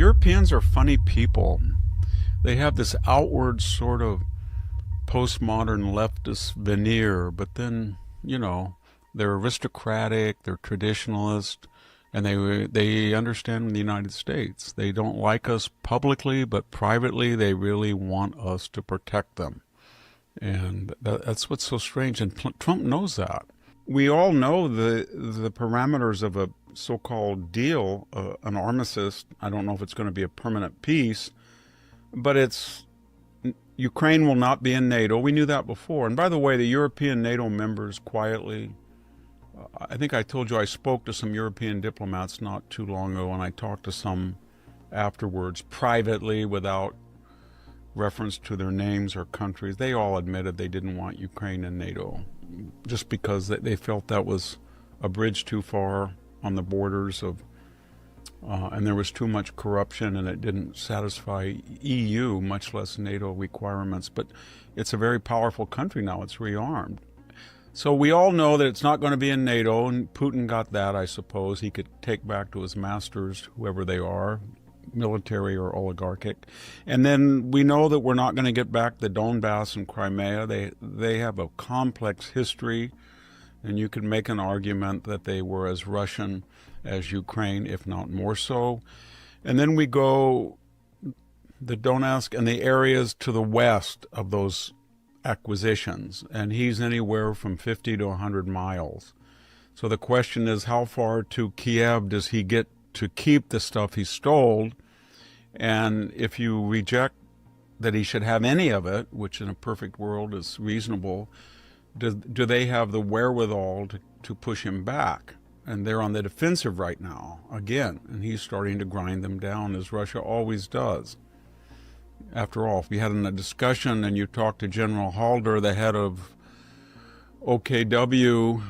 Europeans are funny people. They have this outward sort of postmodern leftist veneer, but then, they're aristocratic, they're traditionalist, and they understand the United States. They don't like us publicly, but privately they really want us to protect them. And that's what's so strange, and Trump knows that. We all know the parameters of a so-called deal, an armistice. I don't know if it's going to be a permanent peace, but Ukraine will not be in NATO. We knew that before. And by the way, the European NATO members quietly, I think I told you I spoke to some European diplomats not too long ago, and I talked to some afterwards privately without reference to their names or countries. They all admitted they didn't want Ukraine in NATO just because they felt that was a bridge too far on the borders of, and there was too much corruption and it didn't satisfy EU, much less NATO requirements. But it's a very powerful country now. It's rearmed. So we all know that it's not going to be in NATO, and Putin got that, I suppose. He could take back to his masters, whoever they are, military or oligarchic. And then we know that we're not going to get back the Donbass and Crimea. They have a complex history, and you could make an argument that they were as Russian as Ukraine, if not more so. And then we go the Donetsk and the areas to the west of those acquisitions, and he's anywhere from 50 to 100 miles. So the question is, how far to Kiev does he get to keep the stuff he stole? And if you reject that he should have any of it, which in a perfect world is reasonable, do they have the wherewithal to push him back? And they're on the defensive right now, again, and he's starting to grind them down, as Russia always does. After all, if we had a discussion and you talked to General Halder, the head of OKW,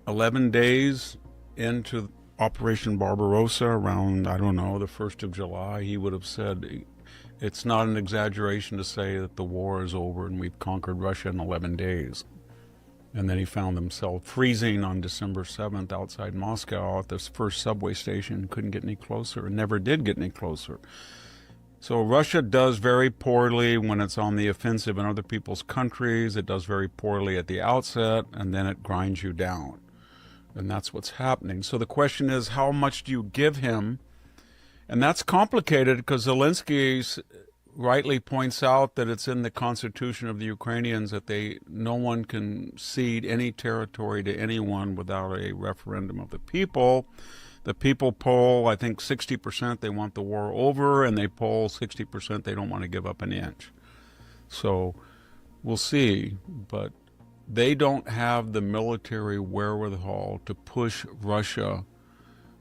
11 days into Operation Barbarossa, around, I don't know, the 1st of July, he would have said, it's not an exaggeration to say that the war is over and we've conquered Russia in 11 days. And then he found himself freezing on December 7th outside Moscow at this first subway station, couldn't get any closer, and never did get any closer. So Russia does very poorly when it's on the offensive in other people's countries. It does very poorly at the outset, and then it grinds you down. And that's what's happening. So the question is, how much do you give him? And that's complicated because Zelensky rightly points out that it's in the constitution of the Ukrainians that no one can cede any territory to anyone without a referendum of the people. The people poll, I think 60% they want the war over, and they poll 60% they don't want to give up an inch. So we'll see, but they don't have the military wherewithal to push Russia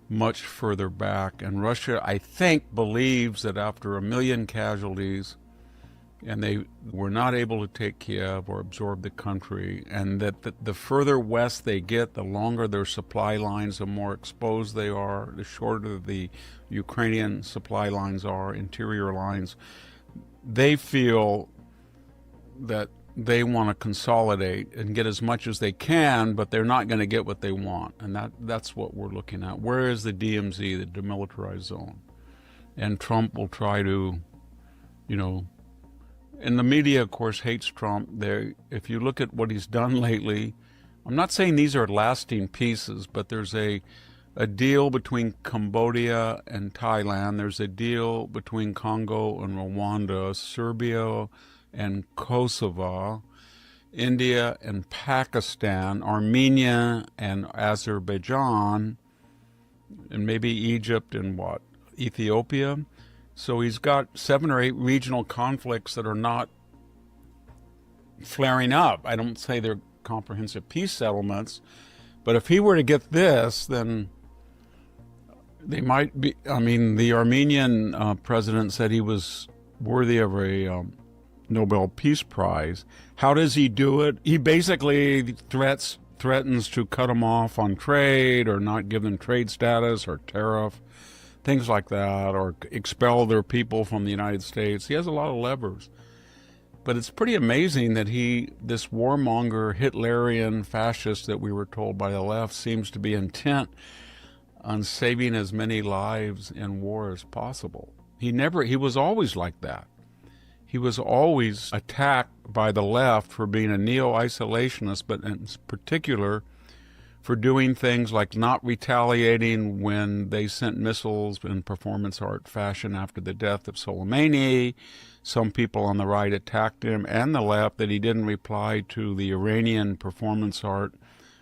much further back. And Russia, I think, believes that after 1 million casualties, and they were not able to take Kiev or absorb the country, and that the further west they get, the longer their supply lines, the more exposed they are, the shorter the Ukrainian supply lines are, interior lines. They feel that they want to consolidate and get as much as they can, but they're not going to get what they want. And that's what we're looking at. Where is the DMZ, the demilitarized zone? And Trump will try to, and the media, of course, hates Trump. If you look at what he's done lately, I'm not saying these are lasting pieces, but there's a deal between Cambodia and Thailand. There's a deal between Congo and Rwanda, Serbia and Kosovo, India and Pakistan, Armenia and Azerbaijan, and maybe Egypt and Ethiopia. So he's got 7 or 8 regional conflicts that are not flaring up. I don't say they're comprehensive peace settlements, but if he were to get this, then they might be. I mean, the Armenian president said he was worthy of a Nobel Peace Prize. How does he do it? He basically threatens to cut them off on trade or not give them trade status or tariff, things like that, or expel their people from the United States. He has a lot of levers. But it's pretty amazing that this warmonger, Hitlerian fascist that we were told by the left, seems to be intent on saving as many lives in war as possible. He was always like that. He was always attacked by the left for being a neo-isolationist, but in particular for doing things like not retaliating when they sent missiles in performance art fashion after the death of Soleimani. Some people on the right attacked him and the left that he didn't reply to the Iranian performance art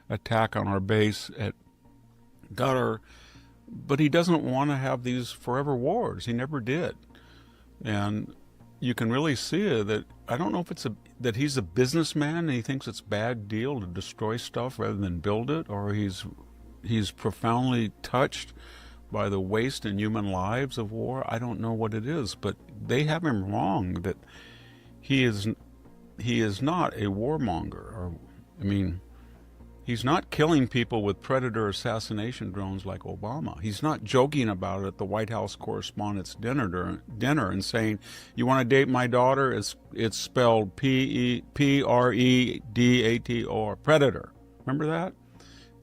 attack on our base at Qatar. But he doesn't want to have these forever wars. He never did. And you can really see it that I don't know if it's that he's a businessman and he thinks it's a bad deal to destroy stuff rather than build it, or he's profoundly touched by the waste in human lives of war. I don't know what it is, but they have him wrong that he is not a warmonger. Or, I mean, he's not killing people with predator assassination drones like Obama. He's not joking about it at the White House Correspondents' dinner and saying, "You want to date my daughter? It's spelled Predator, predator." Remember that?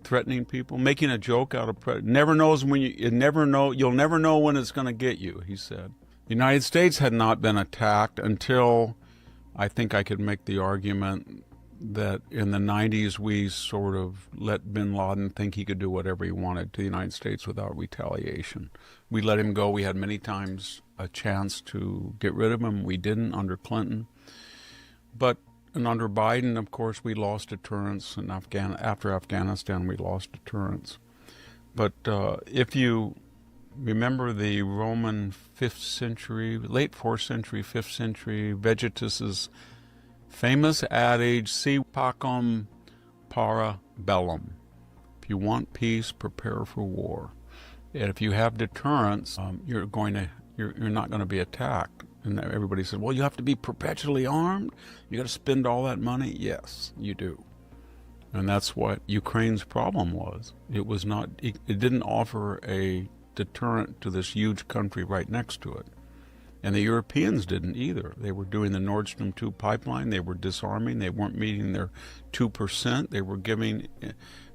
Threatening people, making a joke out of predator. You'll never know when it's going to get you, he said. The United States had not been attacked until I think I could make the argument that in the 90s we sort of let bin Laden think he could do whatever he wanted to the United States without retaliation. We let him go. We had many times a chance to get rid of him. We didn't under Clinton. And under Biden, of course, we lost deterrence, and after Afghanistan we lost deterrence. But if you remember the Roman 5th century, late 4th century, 5th century, Vegetus's famous adage, si pacem para bellum. If you want peace, prepare for war. And if you have deterrence, you're not going to be attacked. And everybody said, well, you have to be perpetually armed? You got to spend all that money? Yes, you do. And that's what Ukraine's problem was. It didn't offer a deterrent to this huge country right next to it. And the Europeans didn't either. They were doing the Nord Stream 2 pipeline. They were disarming. They weren't meeting their 2%. They were giving,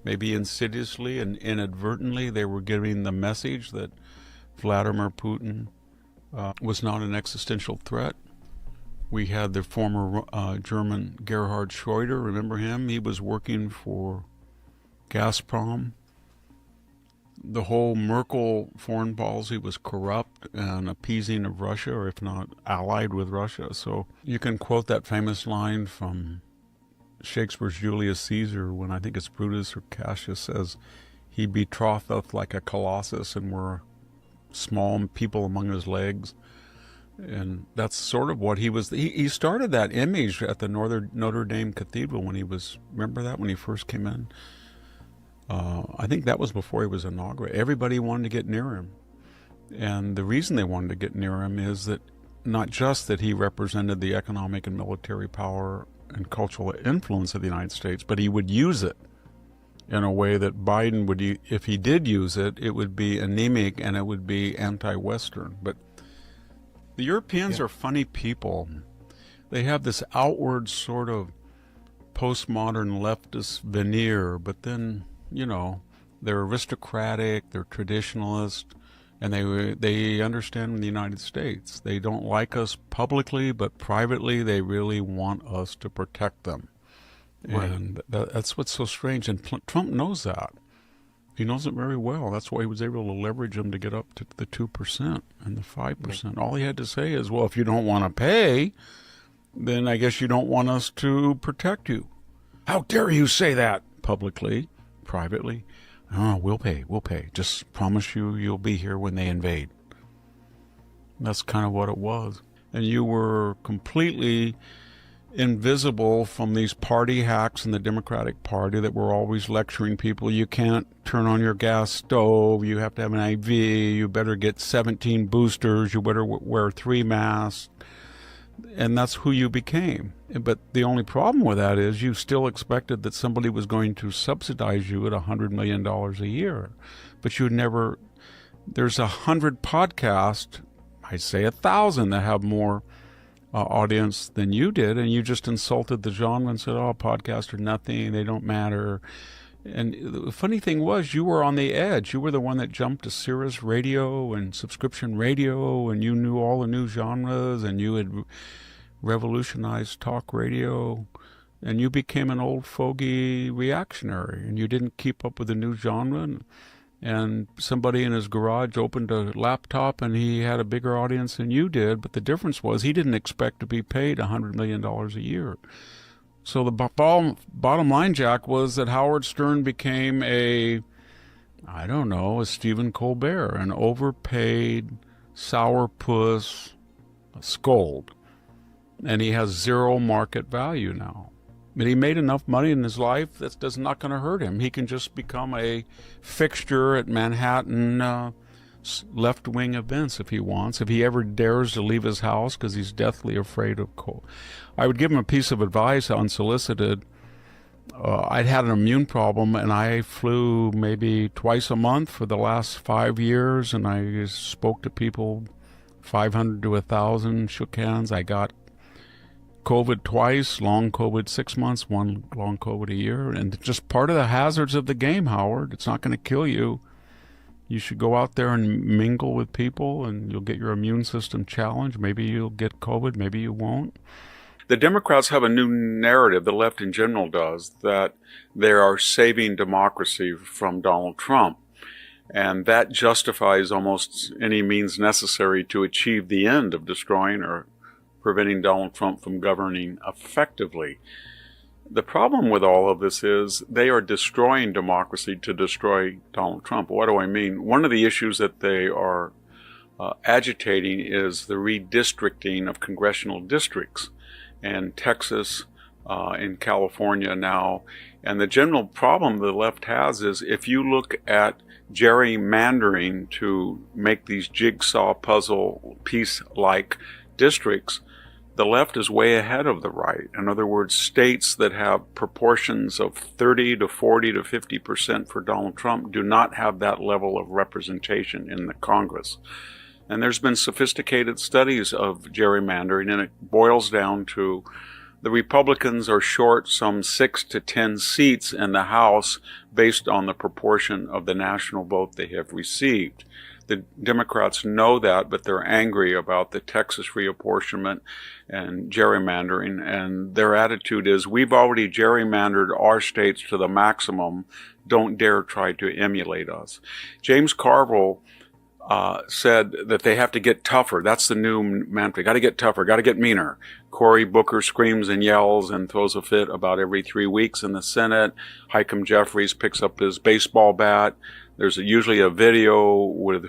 maybe insidiously and inadvertently, they were giving the message that Vladimir Putin was not an existential threat. We had the former German Gerhard Schröder. Remember him? He was working for Gazprom. The whole Merkel foreign policy was corrupt and appeasing of Russia, or if not allied with Russia. So you can quote that famous line from Shakespeare's Julius Caesar when I think it's Brutus or Cassius says, "He betrotheth like a colossus and were small people among his legs." And that's sort of what he was. He started that image at the Notre Dame Cathedral when he was, remember that, when he first came in? I think that was before he was inaugurated. Everybody wanted to get near him. And the reason they wanted to get near him is that not just that he represented the economic and military power and cultural influence of the United States, but he would use it in a way that Biden would, if he did use it, it would be anemic and it would be anti-Western. But the Europeans are funny people. They have this outward sort of postmodern leftist veneer, but then, they're aristocratic, they're traditionalist, and they understand the United States. They don't like us publicly, but privately they really want us to protect them. Right. And that's what's so strange. And Trump knows that. He knows it very well. That's why he was able to leverage them to get up to the 2% and the 5%. Right. All he had to say is, well, if you don't want to pay, then I guess you don't want us to protect you. How dare you say that publicly, privately? Oh, we'll pay. Just promise you'll be here when they invade. That's kind of what it was. And you were completely invisible from these party hacks in the Democratic Party that were always lecturing people, you can't turn on your gas stove, you have to have an IV, you better get 17 boosters, you better wear 3 masks. And that's who you became. But the only problem with that is you still expected that somebody was going to subsidize you at $100 million a year. But you never, there's 100 podcasts, I'd say 1,000 that have more audience than you did, and you just insulted the genre and said, oh, podcasts are nothing, they don't matter. And the funny thing was, you were on the edge. You were the one that jumped to Sirius Radio and subscription radio, and you knew all the new genres, and you had revolutionized talk radio, and you became an old fogey reactionary, and you didn't keep up with the new genre. And somebody in his garage opened a laptop, and he had a bigger audience than you did, but the difference was he didn't expect to be paid $100 million a year. So the bottom line, Jack, was that Howard Stern became a Stephen Colbert, an overpaid sourpuss scold. And he has zero market value now. But he made enough money in his life that's not going to hurt him. He can just become a fixture at Manhattan left-wing events if he wants, if he ever dares to leave his house because he's deathly afraid of cold. I would give him a piece of advice unsolicited. I'd had an immune problem, and I flew maybe twice a month for the last 5 years, and I spoke to people 500 to 1,000, shook hands. I got COVID twice, long COVID 6 months, one long COVID a year, and just part of the hazards of the game, Howard. It's not going to kill you. You should go out there and mingle with people, and you'll get your immune system challenged. Maybe you'll get COVID, maybe you won't. The Democrats have a new narrative, the left in general does, that they are saving democracy from Donald Trump. And that justifies almost any means necessary to achieve the end of destroying or preventing Donald Trump from governing effectively. The problem with all of this is they are destroying democracy to destroy Donald Trump. What do I mean? One of the issues that they are agitating is the redistricting of congressional districts in Texas, in California now. And the general problem the left has is if you look at gerrymandering to make these jigsaw puzzle piece-like districts, the left is way ahead of the right. In other words, states that have proportions of 30 to 40 to 50% for Donald Trump do not have that level of representation in the Congress. And there's been sophisticated studies of gerrymandering, and it boils down to the Republicans are short some 6 to 10 seats in the House based on the proportion of the national vote they have received. The Democrats know that, but they're angry about the Texas reapportionment and gerrymandering, and their attitude is, we've already gerrymandered our states to the maximum, don't dare try to emulate us. James Carville said that they have to get tougher. That's the new mantra. Got to get tougher, got to get meaner. Cory Booker screams and yells and throws a fit about every 3 weeks in the Senate. Hakeem Jeffries picks up his baseball bat. There's usually a video with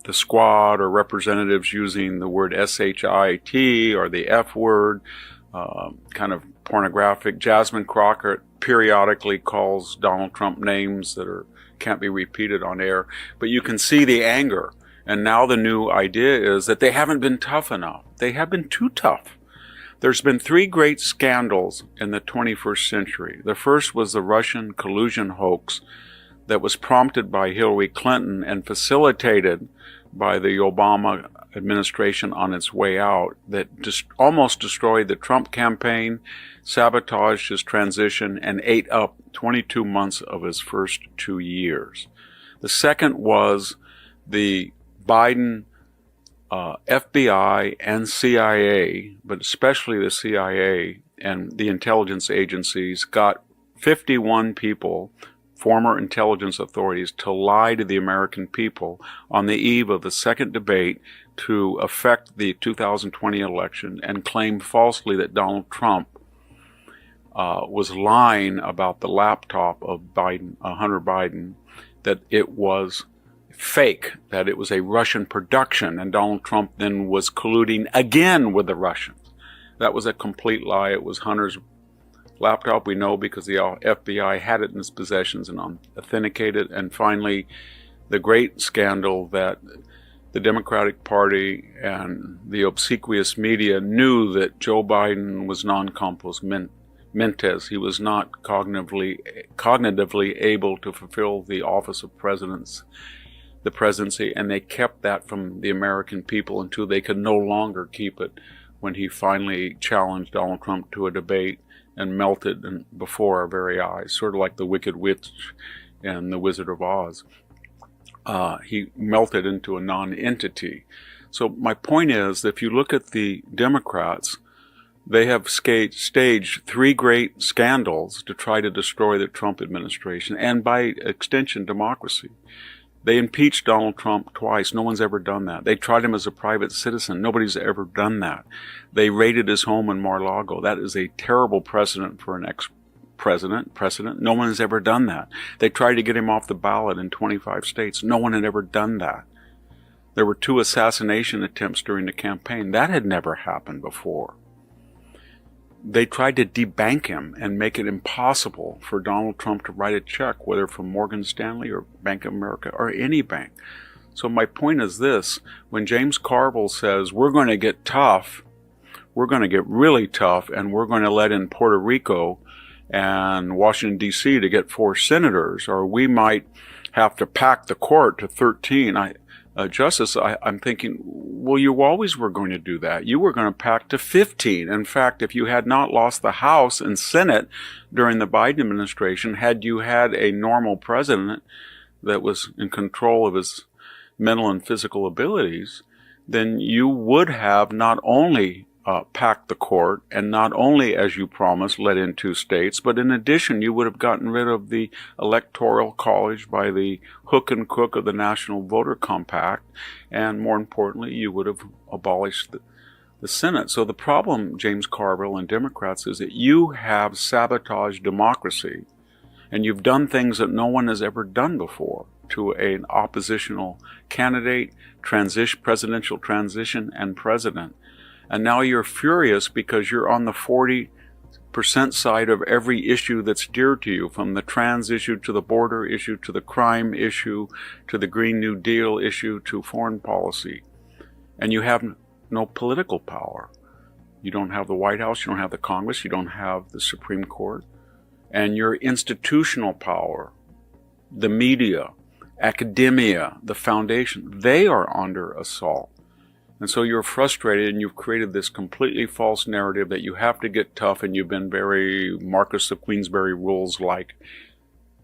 the squad or representatives using the word shit or the F word, kind of pornographic. Jasmine Crockett periodically calls Donald Trump names that can't be repeated on air. But you can see the anger. And now the new idea is that they haven't been tough enough. They have been too tough. There's been 3 great scandals in the 21st century. The first was the Russian collusion hoax that was prompted by Hillary Clinton and facilitated by the Obama administration on its way out, that almost destroyed the Trump campaign, sabotaged his transition, and ate up 22 months of his first 2 years. The second was the Biden FBI and CIA, but especially the CIA and the intelligence agencies, got 51 people, former intelligence authorities, to lie to the American people on the eve of the second debate to affect the 2020 election and claim falsely that Donald Trump was lying about the laptop of Hunter Biden, that it was fake, that it was a Russian production, and Donald Trump then was colluding again with the Russians. That was a complete lie. It was Hunter's laptop, we know, because the FBI had it in its possessions and authenticated. And finally, the great scandal that the Democratic Party and the obsequious media knew that Joe Biden was non compos mentis. He was not cognitively able to fulfill the office of the presidency, and they kept that from the American people until they could no longer keep it when he finally challenged Donald Trump to a debate and melted before our very eyes, sort of like the Wicked Witch and the Wizard of Oz. He melted into a non-entity. So my point is, if you look at the Democrats, they have staged 3 great scandals to try to destroy the Trump administration and, by extension, democracy. They impeached Donald Trump twice. No one's ever done that. They tried him as a private citizen. Nobody's ever done that. They raided his home in Mar-a-Lago. That is a terrible precedent for an ex-president. No one has ever done that. They tried to get him off the ballot in 25 states. No one had ever done that. There were 2 assassination attempts during the campaign. That had never happened before. They tried to debank him and make it impossible for Donald Trump to write a check, whether from Morgan Stanley or Bank of America or any bank. So my point is this: when James Carville says we're going to get tough, we're going to get really tough, and we're going to let in Puerto Rico and Washington, D.C. to get 4 senators, or we might have to pack the court to 13, Justice, I'm thinking, well, you always were going to do that. You were going to pack to 15. In fact, if you had not lost the House and Senate during the Biden administration, had you had a normal president that was in control of his mental and physical abilities, then you would have not only packed the court and not only, as you promised, let in 2 states, but in addition, you would have gotten rid of the Electoral College by the hook and crook of the National Voter Compact, and more importantly, you would have abolished the Senate. So the problem, James Carville and Democrats, is that you have sabotaged democracy, and you've done things that no one has ever done before to an oppositional candidate, presidential transition, and president. And now you're furious because you're on the 40% side of every issue that's dear to you, from the trans issue to the border issue to the crime issue to the Green New Deal issue to foreign policy. And you have no political power. You don't have the White House, you don't have the Congress, you don't have the Supreme Court. And your institutional power, the media, academia, the foundation, they are under assault. And so you're frustrated, and you've created this completely false narrative that you have to get tough, and you've been very Marcus of Queensberry rules-like.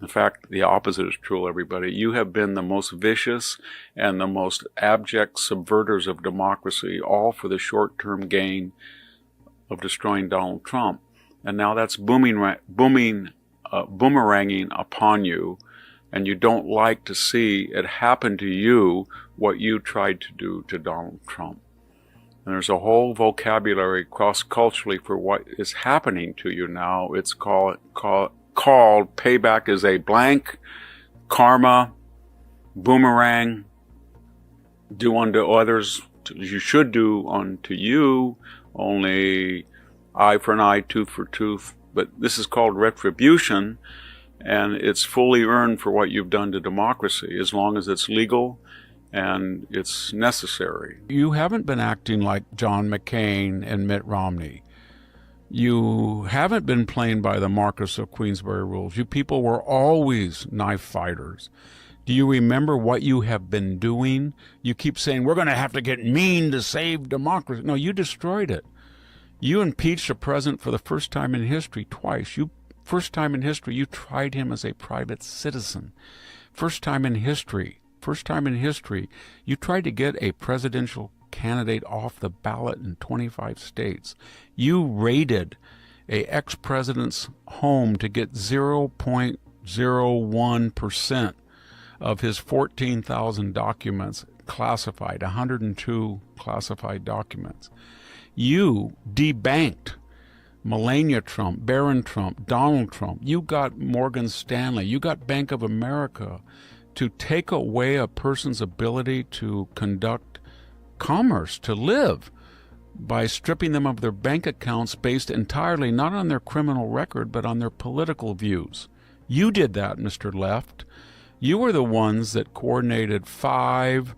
In fact, the opposite is true, everybody. You have been the most vicious and the most abject subverters of democracy, all for the short-term gain of destroying Donald Trump. And now that's boomeranging upon you, and you don't like to see it happen to you what you tried to do to Donald Trump. And there's a whole vocabulary cross-culturally for what is happening to you now. It's called payback is a blank, karma, boomerang, do unto others as you should do unto you, only eye for an eye, tooth for tooth. But this is called retribution, and it's fully earned for what you've done to democracy, as long as it's legal and it's necessary. You haven't been acting like John McCain and Mitt Romney. You haven't been playing by the Marcus of Queensberry rules. You people were always knife fighters. Do you remember what you have been doing? You keep saying, we're going to have to get mean to save democracy. No, you destroyed it. You impeached a president for the first time in history twice. First time in history, you tried him as a private citizen. First time in history, you tried to get a presidential candidate off the ballot in 25 states. You raided a ex-president's home to get 0.01% of his 14,000 documents classified, 102 classified documents. You debanked Melania Trump, Barron Trump, Donald Trump. You got Morgan Stanley. You got Bank of America to take away a person's ability to conduct commerce, to live, by stripping them of their bank accounts based entirely not on their criminal record, but on their political views. You did that, Mr. Left. You were the ones that coordinated 5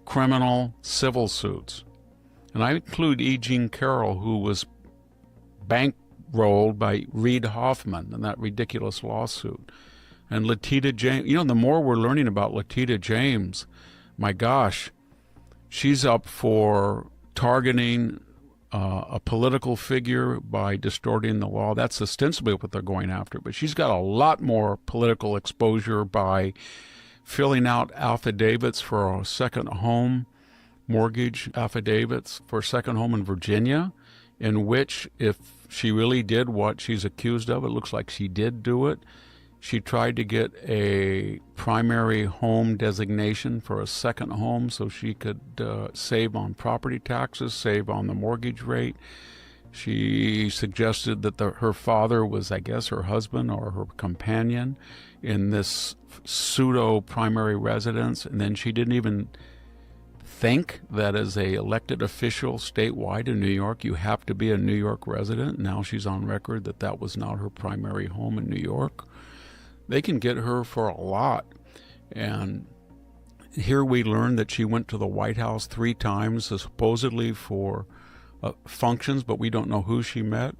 criminal civil suits. And I include E. Jean Carroll, who was bankrolled by Reid Hoffman in that ridiculous lawsuit. And Letitia James, the more we're learning about Letitia James, my gosh, she's up for targeting a political figure by distorting the law. That's ostensibly what they're going after. But she's got a lot more political exposure by filling out affidavits for a second home, mortgage affidavits for a second home in Virginia, in which, if she really did what she's accused of, it looks like she did do it. She tried to get a primary home designation for a second home so she could save on property taxes, save on the mortgage rate. She suggested that her father was, I guess, her husband or her companion in this pseudo primary residence, and then she didn't even think that as a elected official statewide in New York, you have to be a New York resident. Now she's on record that that was not her primary home in New York. They can get her for a lot. And here we learn that she went to the White House 3 times, supposedly for functions, but we don't know who she met.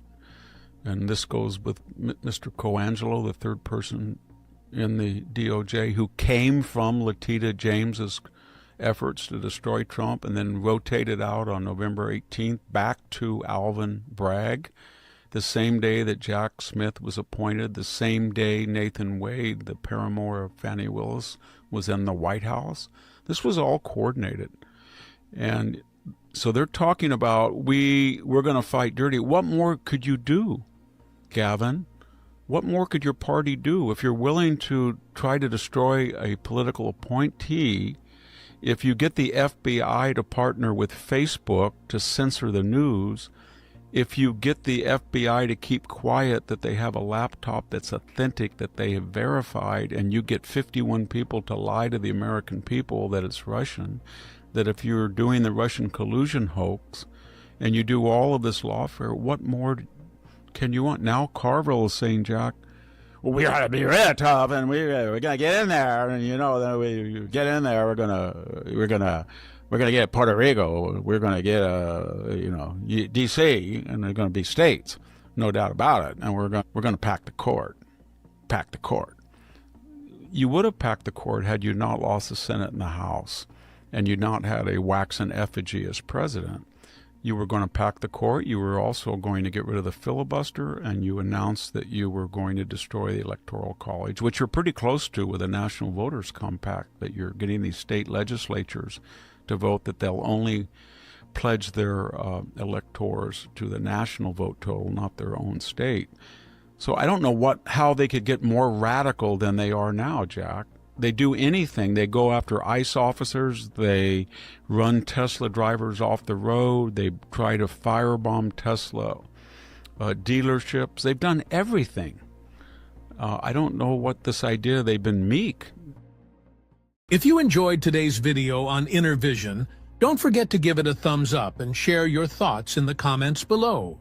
And this goes with Mr. Coangelo, the third person in the DOJ, who came from Letitia James's efforts to destroy Trump and then rotated out on November 18th back to Alvin Bragg. The same day that Jack Smith was appointed, the same day Nathan Wade, the paramour of Fani Willis, was in the White House. This was all coordinated. And so they're talking about, we're going to fight dirty. What more could you do, Gavin? What more could your party do? If you're willing to try to destroy a political appointee, if you get the FBI to partner with Facebook to censor the news, if you get the FBI to keep quiet that they have a laptop that's authentic, that they have verified, and you get 51 people to lie to the American people that it's Russian, that if you're doing the Russian collusion hoax, and you do all of this lawfare, what more can you want? Now Carville is saying, Jack, well, we got to be real tough, and we're gonna get in there, and then we get in there, we're gonna get Puerto Rico, we're gonna get D.C., and they're gonna be states, no doubt about it, and we're gonna pack the court. You would have packed the court had you not lost the Senate and the House, and you not had a waxen effigy as president. You were going to pack the court. You were also going to get rid of the filibuster, and you announced that you were going to destroy the Electoral College, which you're pretty close to with a National Voters Compact, that you're getting these state legislatures to vote that they'll only pledge their electors to the national vote total, not their own state. So I don't know how they could get more radical than they are now, Jack. They do anything. They go after ICE officers. They run Tesla drivers off the road. They try to firebomb Tesla dealerships. They've done everything. I don't know what this idea, they've been meek. If you enjoyed today's video on Inner Vision, don't forget to give it a thumbs up and share your thoughts in the comments below.